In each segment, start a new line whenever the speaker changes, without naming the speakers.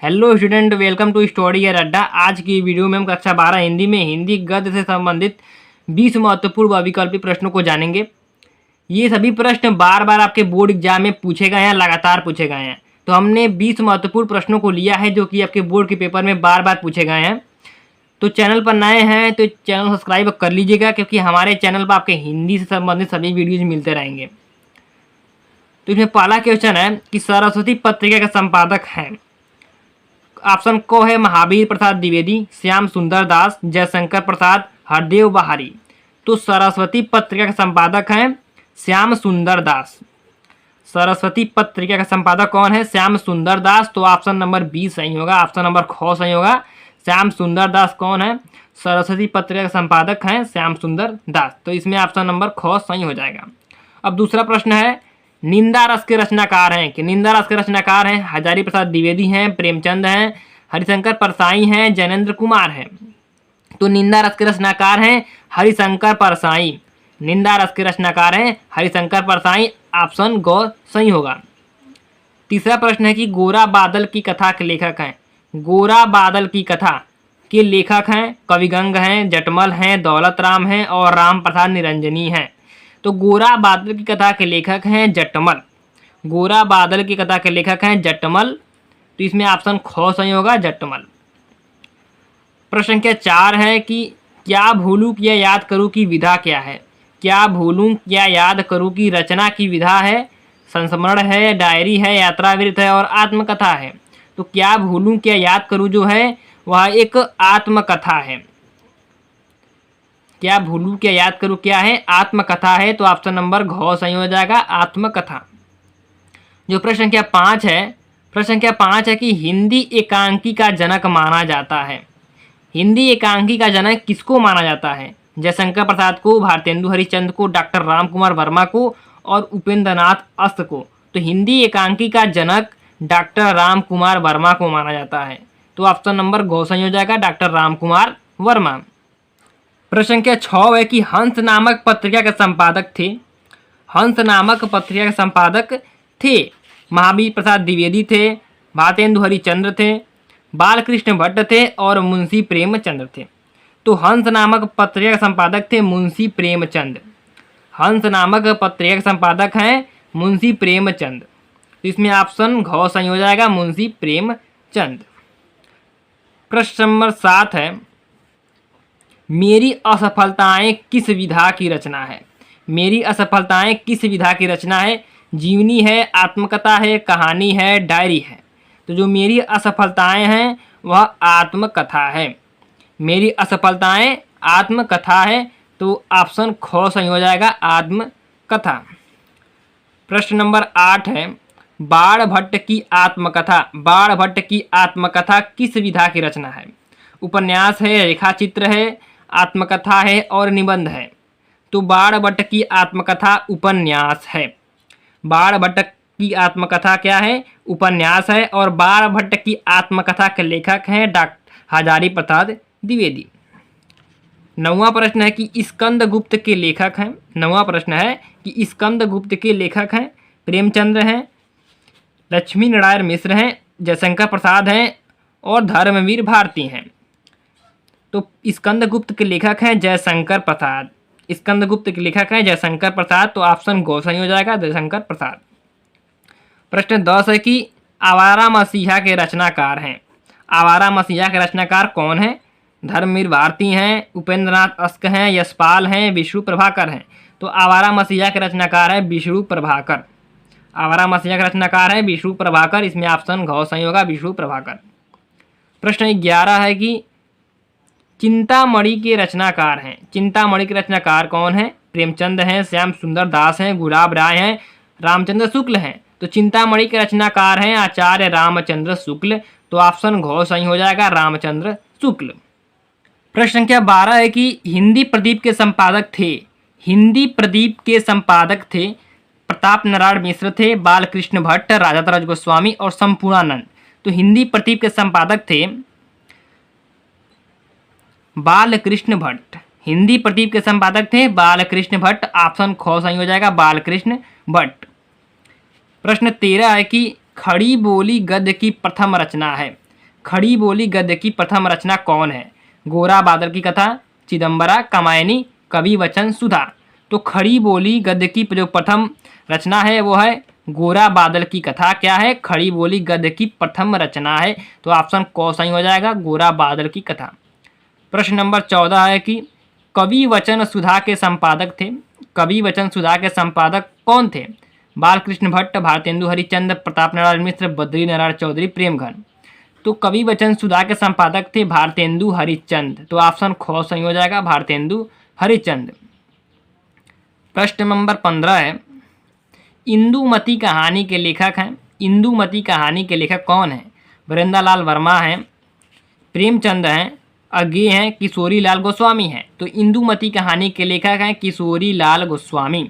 Hello student, welcome to Study Adda. आज की video में हम कक्षा 12 हिंदी में हिंदी गद्य से संबंधित 20 महत्वपूर्ण व विकल्पी प्रश्नों को जानेंगे। ये सभी प्रश्न बार बार आपके बोर्ड एग्जाम में पूछे गए हैं, लगातार पूछे गए हैं। तो हमने 20 महत्वपूर्ण प्रश्नों को लिया है जो कि आपके बोर्ड के पेपर में बार बार पूछे गए हैं। तो चैनल पर नए हैं तो चैनल सब्सक्राइब कर लीजिएगा, क्योंकि हमारे चैनल पर आपके हिंदी से संबंधित सभी वीडियोज मिलते रहेंगे। तो इसमें पहला क्वेश्चन है कि सरस्वती पत्रिका के संपादक हैं। ऑप्शन को है महावीर प्रसाद द्विवेदी, श्याम सुंदर दास, जयशंकर प्रसाद, हरदेव बहारी। तो सरस्वती पत्रिका के संपादक हैं श्याम सुंदर दास। सरस्वती पत्रिका का संपादक कौन है? श्याम सुंदर दास। तो ऑप्शन नंबर बी सही होगा, ऑप्शन नंबर ख सही होगा। श्याम सुंदर दास कौन है? सरस्वती पत्रिका के संपादक हैं श्याम सुंदर दास। तो इसमें ऑप्शन नंबर ख सही हो जाएगा। अब दूसरा प्रश्न है, निंदा रस के रचनाकार हैं कि निंदा रस के रचनाकार हैं हजारी प्रसाद द्विवेदी हैं, प्रेमचंद हैं, हरिशंकर परसाई हैं, जैनेन्द्र कुमार हैं। तो निंदा रस के रचनाकार हैं हरिशंकर परसाई। निंदा रस के रचनाकार हैं हरिशंकर परसाई। ऑप्शन ग सही होगा। तीसरा प्रश्न है कि गोरा बादल की कथा के लेखक हैं। गोरा बादल की कथा के लेखक हैं कविगंग हैं, जटमल हैं, दौलत राम हैं और राम प्रसाद निरंजनी हैं। तो गोरा बादल की कथा के लेखक हैं जटमल। गोरा बादल की कथा के लेखक हैं जटमल। तो इसमें ऑप्शन ख सही होगा, जटमल। प्रश्न संख्या 4 है कि क्या भूलूं क्या याद करूं की विधा क्या है? क्या भूलूं क्या याद करूं की रचना की विधा है? संस्मरण है, डायरी है, यात्रावृत्त है और आत्मकथा है। तो क्या भूलूं क्या याद करूं जो है वह एक आत्मकथा है। क्या भूलूं क्या याद करूं क्या है? आत्मकथा है। तो ऑप्शन नंबर घ सही हो जाएगा, आत्मकथा। जो प्रश्न संख्या 5 है, प्रश्न संख्या 5 है कि हिंदी एकांकी का जनक माना जाता है। हिंदी एकांकी का जनक किसको माना जाता है? जयशंकर प्रसाद को, भारतेंदु हरिश्चंद्र को, डॉक्टर राम कुमार वर्मा को और उपेंद्रनाथ अस्त को। तो हिंदी एकांकी का जनक डॉक्टर राम कुमार वर्मा को माना जाता है। तो ऑप्शन नंबर घ सही हो जाएगा, डॉक्टर राम कुमार वर्मा। प्रश्न संख्या 6 है कि हंस नामक पत्रिका के संपादक थे। हंस नामक पत्रिका के संपादक थे महावीर प्रसाद द्विवेदी थे, भारतेंदु हरिश्चंद्र थे, बालकृष्ण भट्ट थे और मुंशी प्रेमचंद थे। तो हंस नामक पत्रिका के संपादक थे मुंशी प्रेमचंद। हंस नामक पत्रिका के संपादक हैं मुंशी प्रेमचंद। इसमें ऑप्शन घ सही हो जाएगा, मुंशी प्रेमचंद। प्रश्न नंबर 7 है, मेरी असफलताएं किस विधा की रचना है? मेरी असफलताएं किस विधा की रचना है? जीवनी है, आत्मकथा है, कहानी है, डायरी है। तो जो मेरी असफलताएं हैं वह आत्मकथा है। मेरी असफलताएं आत्मकथा है। तो ऑप्शन ख सही हो जाएगा, आत्मकथा। प्रश्न नंबर 8 है, बाण भट्ट की आत्मकथा। बाण भट्ट की आत्मकथा किस विधा की रचना है? उपन्यास है, रेखाचित्र है, आत्मकथा है और निबंध है। तो बाण भट्ट की आत्मकथा उपन्यास है। बाण भट्ट की आत्मकथा क्या है? उपन्यास है। और बाण भट्ट की आत्मकथा के लेखक हैं डॉक्टर हजारी प्रसाद द्विवेदी। 9वां प्रश्न है कि स्कंदगुप्त के लेखक हैं। 9वां प्रश्न है कि स्कंदगुप्त के लेखक हैं प्रेमचंद्र हैं, लक्ष्मी नारायण मिश्र हैं, जयशंकर प्रसाद हैं और धर्मवीर भारती हैं। तो स्कंदगुप्त के लेखक हैं जयशंकर प्रसाद। स्कंदगुप्त के लेखक हैं जयशंकर प्रसाद। तो ऑप्शन ग सही हो जाएगा, जयशंकर प्रसाद। प्रश्न 10 है कि आवारा मसीहा के रचनाकार हैं। आवारा मसीहा के रचनाकार कौन है? धर्मवीर भारती हैं, उपेंद्रनाथ अस्त हैं, यशपाल हैं, विष्णु प्रभाकर हैं। तो आवारा मसीहा के रचनाकार है विष्णु प्रभाकर। आवारा मसीहा के रचनाकार है विष्णु प्रभाकर। इसमें ऑप्शन घ सही होगा, विष्णु प्रभाकर। प्रश्न 11 है कि चिंतामणि के रचनाकार हैं। चिंतामणि के रचनाकार कौन है? प्रेमचंद हैं, श्याम सुंदर दास हैं, गुलाब राय हैं, रामचंद्र शुक्ल हैं। तो चिंतामणि के रचनाकार हैं आचार्य रामचंद्र शुक्ल। तो ऑप्शन घ सही हो जाएगा, रामचंद्र शुक्ल। प्रश्न संख्या 12 है कि हिंदी प्रदीप के संपादक थे। हिंदी प्रदीप के संपादक थे प्रताप नारायण मिश्र थे, बालकृष्ण भट्ट, राजाराज गोस्वामी और संपूर्णानंद। तो हिंदी प्रदीप के संपादक थे बालकृष्ण भट्ट। हिंदी प्रदीप के संपादक थे बालकृष्ण भट्ट। ऑप्शन ख सही हो जाएगा, बालकृष्ण भट्ट। प्रश्न 13 है कि खड़ी बोली गद्य की प्रथम रचना है। खड़ी बोली गद्य की प्रथम रचना कौन है? गोरा बादल की कथा, चिदम्बरा, कामायनी, कवि वचन, सुधा। तो खड़ी बोली गद्य की जो प्रथम रचना है वो है गोरा बादल की कथा। क्या है? खड़ी बोली गद्य की प्रथम रचना है। तो ऑप्शन क सही हो जाएगा, गोरा बादल की कथा। प्रश्न नंबर 14 है कि कवि वचन सुधा के संपादक थे। कवि वचन सुधा के संपादक कौन थे? बालकृष्ण भट्ट, भारतेंदु हरिश्चंद्र, प्रताप नारायण मिश्र, बद्री नारायण चौधरी, प्रेमघन। तो कवि वचन सुधा के संपादक थे भारतेंदु हरिश्चंद्र। तो ऑप्शन ख सही हो जाएगा, भारतेंदु हरिश्चंद्र। प्रश्न नंबर 15 है, इंदुमती कहानी के लेखक हैं। इंदुमती कहानी के लेखक कौन है? वृंदालाल वर्मा हैं, प्रेमचंद हैं, अज्ञे हैं, किशोरी लाल गोस्वामी हैं। तो इंदुमती कहानी के लेखक हैं किशोरी लाल गोस्वामी।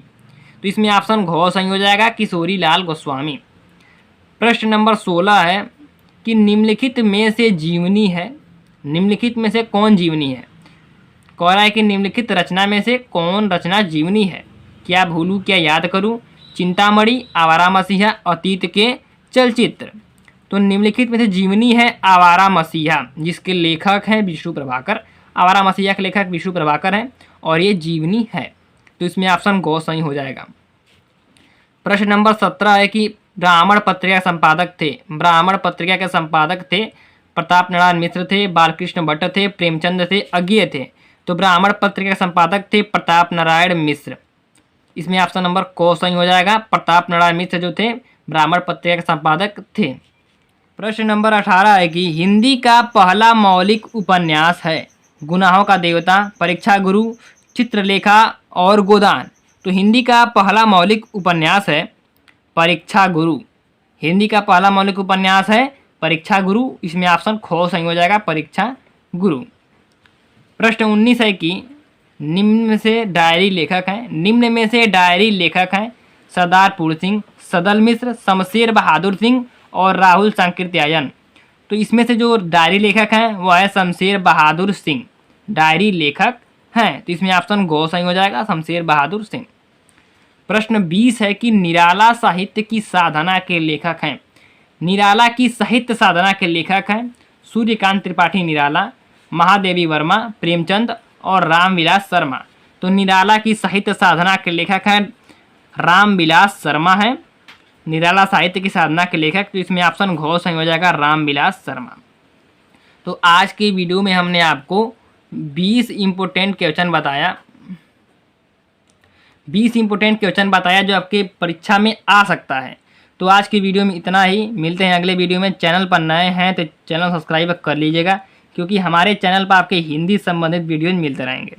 तो इसमें ऑप्शन घ सही हो जाएगा, किशोरी लाल गोस्वामी। प्रश्न नंबर 16 है कि निम्नलिखित में से जीवनी है। निम्नलिखित में से कौन जीवनी है? कह रहा है कि निम्नलिखित रचना में से कौन रचना जीवनी है? क्या भूलूं क्या याद करूं, चिंतामणि, आवारा मसीहा, अतीत के चलचित्र। तो निम्नलिखित में से जीवनी है आवारा मसीहा, जिसके लेखक हैं विष्णु प्रभाकर। आवारा मसीहा के लेखक विष्णु प्रभाकर हैं और ये जीवनी है। तो इसमें ऑप्शन ग सही हो जाएगा। प्रश्न नंबर 17 है कि ब्राह्मण पत्रिका संपादक थे। ब्राह्मण पत्रिका के संपादक थे प्रताप नारायण मिश्र थे, बालकृष्ण भट्ट थे, प्रेमचंद थे, अज्ञे थे। तो ब्राह्मण पत्रिका के संपादक थे प्रताप नारायण मिश्र। इसमें ऑप्शन नंबर क सही हो जाएगा, प्रताप नारायण मिश्र जो थे ब्राह्मण पत्रिका के संपादक थे। प्रश्न नंबर 18 है कि हिंदी का पहला मौलिक उपन्यास है। गुनाहों का देवता, परीक्षा गुरु, चित्रलेखा और गोदान। तो हिंदी का पहला मौलिक उपन्यास है परीक्षा गुरु। हिंदी का पहला मौलिक उपन्यास है परीक्षा गुरु। इसमें ऑप्शन ख सही हो जाएगा, परीक्षा गुरु। प्रश्न 19 है कि निम्न में से डायरी लेखक हैं। निम्न में से डायरी लेखक हैं सरदारपुर सिंह, सदल मिश्र, शमशेर बहादुर सिंह और राहुल सांकृत्यायन। तो इसमें से जो डायरी लेखक हैं वो है शमशेर बहादुर सिंह, डायरी लेखक हैं। तो इसमें ऑप्शन ग सही हो जाएगा, शमशेर बहादुर सिंह। प्रश्न 20 है कि निराला साहित्य की साधना के लेखक हैं। निराला की साहित्य साधना के लेखक हैं सूर्यकांत त्रिपाठी निराला, महादेवी वर्मा, प्रेमचंद और रामविलास शर्मा। तो निराला की साहित्य साधना के लेखक हैं रामविलास शर्मा हैं, निराला साहित्य की साधना के लेखक। तो इसमें ऑप्शन घ सही हो जाएगा, रामविलास शर्मा। तो आज की वीडियो में हमने आपको 20 इम्पोर्टेंट क्वेश्चन बताया, 20 इम्पोर्टेंट क्वेश्चन बताया जो आपके परीक्षा में आ सकता है। तो आज की वीडियो में इतना ही। मिलते हैं अगले वीडियो में। चैनल पर नए हैं तो चैनल सब्सक्राइब कर लीजिएगा, क्योंकि हमारे चैनल पर आपके हिंदी संबंधित वीडियोज मिलते रहेंगे।